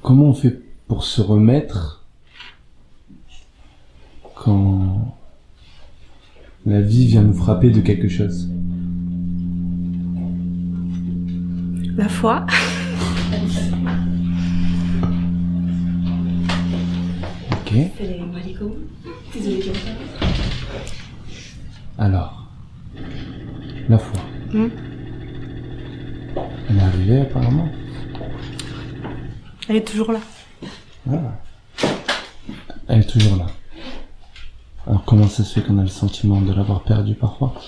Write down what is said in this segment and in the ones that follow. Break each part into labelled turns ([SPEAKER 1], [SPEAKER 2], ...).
[SPEAKER 1] Comment on fait pour se remettre quand la vie vient nous frapper de quelque chose?
[SPEAKER 2] La foi.
[SPEAKER 1] Ok. Alors, la foi. Elle est arrivée apparemment.
[SPEAKER 2] Elle est toujours là.
[SPEAKER 1] Voilà. Elle est toujours là. Alors comment ça se fait qu'on a le sentiment de l'avoir perdue parfois?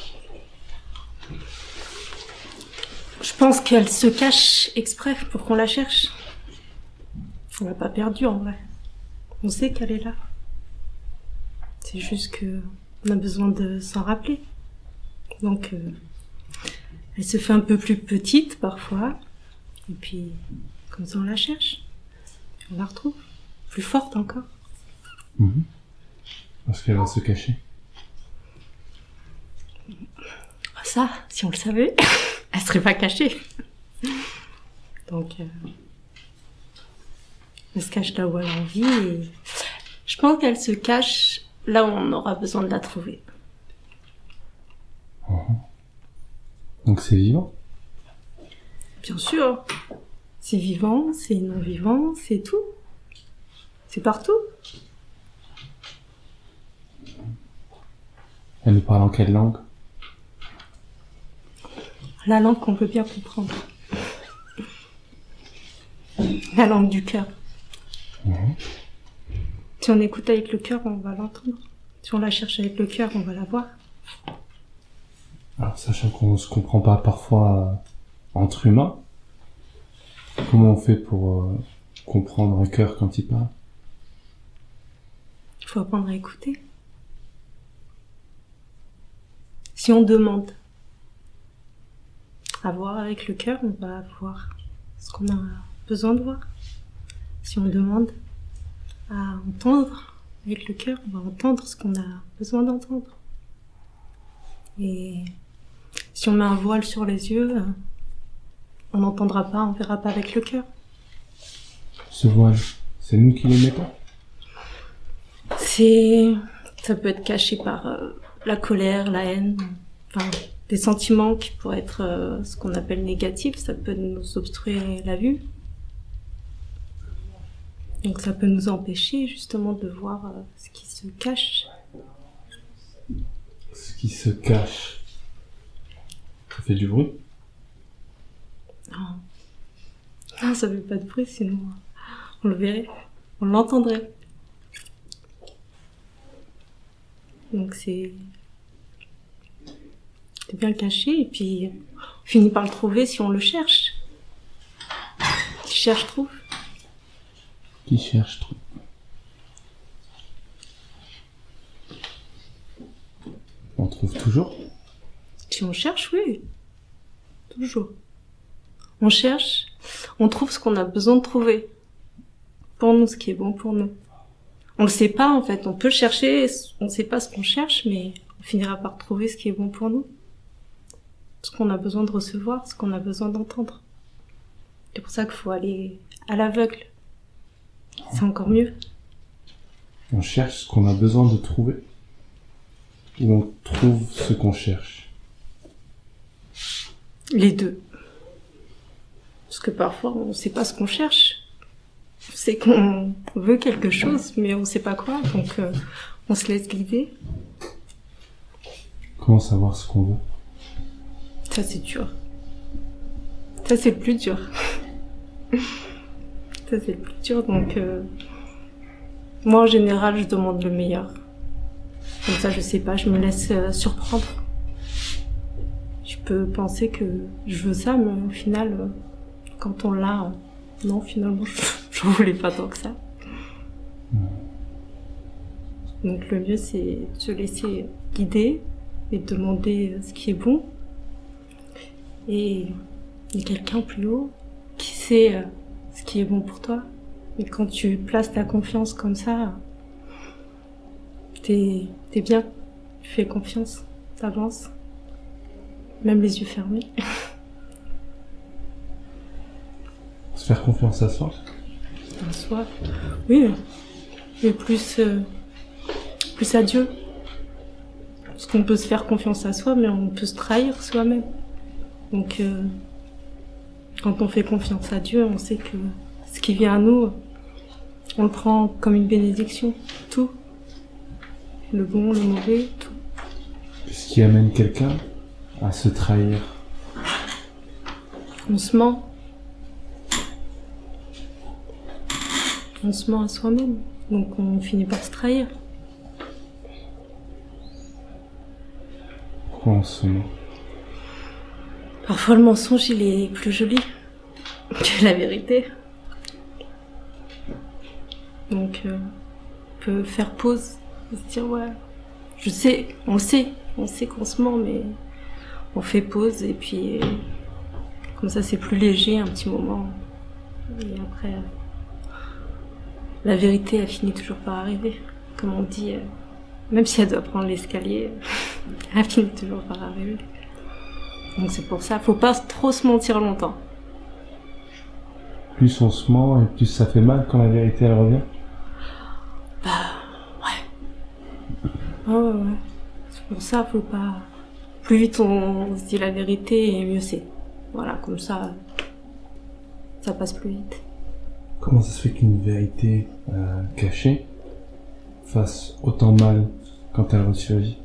[SPEAKER 2] Je pense qu'elle se cache exprès pour qu'on la cherche. On l'a pas perdue en vrai. On sait qu'elle est là. C'est juste que on a besoin de s'en rappeler. Donc elle se fait un peu plus petite parfois. Et puis comme ça on la cherche. Puis on la retrouve. Plus forte encore.
[SPEAKER 1] Parce qu'elle va se cacher.
[SPEAKER 2] Ça, si on le savait, elle serait pas cachée. Donc, elle se cache là où elle a envie et je pense qu'elle se cache là où on aura besoin de la trouver.
[SPEAKER 1] Donc c'est vivant?
[SPEAKER 2] Bien sûr. C'est vivant, c'est non vivant, c'est tout. C'est partout.
[SPEAKER 1] Elle nous parle en quelle langue?
[SPEAKER 2] La langue qu'on peut bien comprendre. La langue du cœur. Si on écoute avec le cœur, on va l'entendre. Si on la cherche avec le cœur, on va la voir.
[SPEAKER 1] Alors sachant qu'on se comprend pas parfois entre humains, comment on fait pour comprendre un cœur quand il parle?
[SPEAKER 2] Il faut apprendre à écouter. Si on demande à voir avec le cœur, on va voir ce qu'on a besoin de voir. Si on demande à entendre avec le cœur, on va entendre ce qu'on a besoin d'entendre. Et si on met un voile sur les yeux, on n'entendra pas, on verra pas avec le cœur.
[SPEAKER 1] Ce voile, c'est nous qui le mettons?
[SPEAKER 2] Ça peut être caché par la colère, la haine, enfin des sentiments qui pourraient être ce qu'on appelle négatifs. Ça peut nous obstruer la vue. Donc ça peut nous empêcher justement de voir ce qui se cache.
[SPEAKER 1] Ce qui se cache. Ça fait du bruit?
[SPEAKER 2] Non, ça fait pas de bruit, sinon on le verrait, on l'entendrait. Donc c'est bien caché et puis on finit par le trouver si on le cherche. Qui cherche trouve.
[SPEAKER 1] Qui cherche trouve. On trouve toujours?
[SPEAKER 2] Si on cherche, oui. Toujours. On cherche, on trouve ce qu'on a besoin de trouver. Pour nous, ce qui est bon pour nous. On le sait pas, en fait. On peut chercher, on sait pas ce qu'on cherche, mais on finira par trouver ce qui est bon pour nous. Ce qu'on a besoin de recevoir, ce qu'on a besoin d'entendre. C'est pour ça qu'il faut aller à l'aveugle. C'est encore mieux.
[SPEAKER 1] On cherche ce qu'on a besoin de trouver? Ou on trouve ce qu'on cherche?
[SPEAKER 2] Les deux. Parce que parfois, on sait pas ce qu'on cherche. On sait qu'on veut quelque chose, mais on sait pas quoi, donc on se laisse guider.
[SPEAKER 1] Comment savoir ce qu'on veut?
[SPEAKER 2] Ça, c'est dur. Ça, c'est le plus dur. Ça, c'est le plus dur, donc moi, en général, je demande le meilleur. Comme ça, je sais pas, je me laisse surprendre. Je peux penser que je veux ça, mais au final, quand on l'a, non, finalement, je voulais pas tant que ça. Donc le mieux, c'est de se laisser guider et de demander ce qui est bon. Et il y a quelqu'un plus haut qui sait ce qui est bon pour toi. Et quand tu places ta confiance comme ça, t'es bien. Tu fais confiance, t'avances. Même les yeux fermés.
[SPEAKER 1] Se faire confiance à soi?
[SPEAKER 2] à soi. Oui, mais plus à Dieu. Parce qu'on peut se faire confiance à soi, mais on peut se trahir soi-même. Donc, quand on fait confiance à Dieu, on sait que ce qui vient à nous, on le prend comme une bénédiction. Tout. Le bon, le mauvais, tout.
[SPEAKER 1] Ce qui amène quelqu'un à se trahir.
[SPEAKER 2] On se ment. On se ment à soi-même. Donc on finit par se trahir.
[SPEAKER 1] Pourquoi on se ment?
[SPEAKER 2] Parfois le mensonge, il est plus joli que la vérité. Donc on peut faire pause et se dire ouais, on sait qu'on se ment, mais on fait pause et puis comme ça c'est plus léger un petit moment. Et après, la vérité elle finit toujours par arriver. Comme on dit, même si elle doit prendre l'escalier, elle finit toujours par arriver. Donc c'est pour ça, faut pas trop se mentir longtemps.
[SPEAKER 1] Plus on se ment et plus ça fait mal quand la vérité elle revient.
[SPEAKER 2] Ouais. C'est pour ça, faut pas... Plus vite on se dit la vérité, et mieux c'est. Voilà, comme ça passe plus vite.
[SPEAKER 1] Comment ça se fait qu'une vérité cachée fasse autant mal quand elle ressurgit?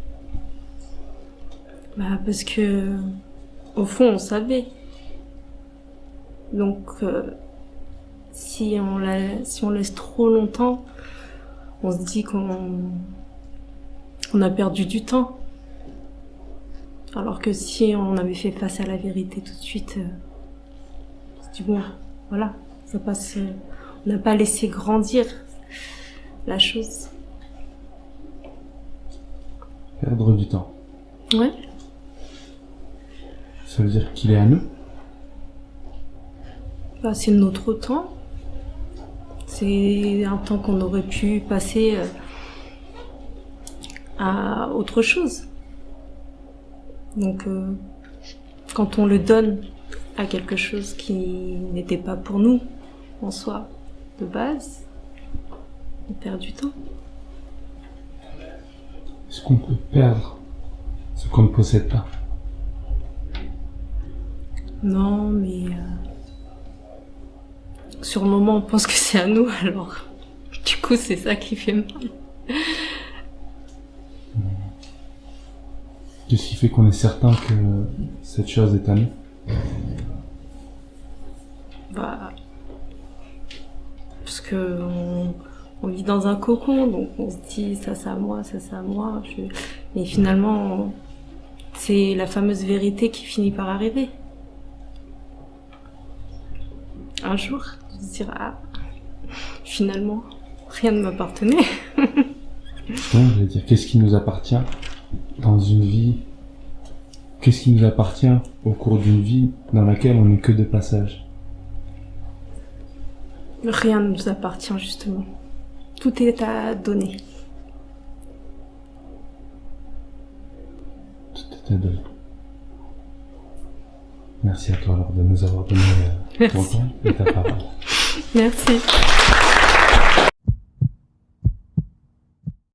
[SPEAKER 2] Parce que, au fond, on savait. Donc, si on laisse trop longtemps, on se dit qu'on a perdu du temps. Alors que si on avait fait face à la vérité tout de suite, on se dit bon, voilà, ça passe. On n'a pas laissé grandir la chose.
[SPEAKER 1] Perdre du temps.
[SPEAKER 2] Ouais.
[SPEAKER 1] Ça veut dire qu'il est à nous?
[SPEAKER 2] C'est notre temps. C'est un temps qu'on aurait pu passer à autre chose. Donc, quand on le donne à quelque chose qui n'était pas pour nous, en soi, de base, on perd du temps.
[SPEAKER 1] Est-ce qu'on peut perdre ce qu'on ne possède pas?
[SPEAKER 2] Non, mais sur le moment, on pense que c'est à nous, alors du coup, c'est ça qui fait mal.
[SPEAKER 1] Qu'est-ce qui fait qu'on est certain que cette chose est à nous?
[SPEAKER 2] Parce que on vit dans un cocon, donc on se dit ça c'est à moi, ça c'est à moi. Mais finalement, c'est la fameuse vérité qui finit par arriver. Un jour, de se dire finalement, rien ne m'appartenait.
[SPEAKER 1] Je veux dire, qu'est-ce qui nous appartient dans une vie? Qu'est-ce qui nous appartient au cours d'une vie dans laquelle on n'est que de passage?
[SPEAKER 2] Rien ne nous appartient justement. Tout est à donner.
[SPEAKER 1] Tout est à donner. Merci à toi alors de nous avoir donné ton temps et ta parole.
[SPEAKER 2] Merci.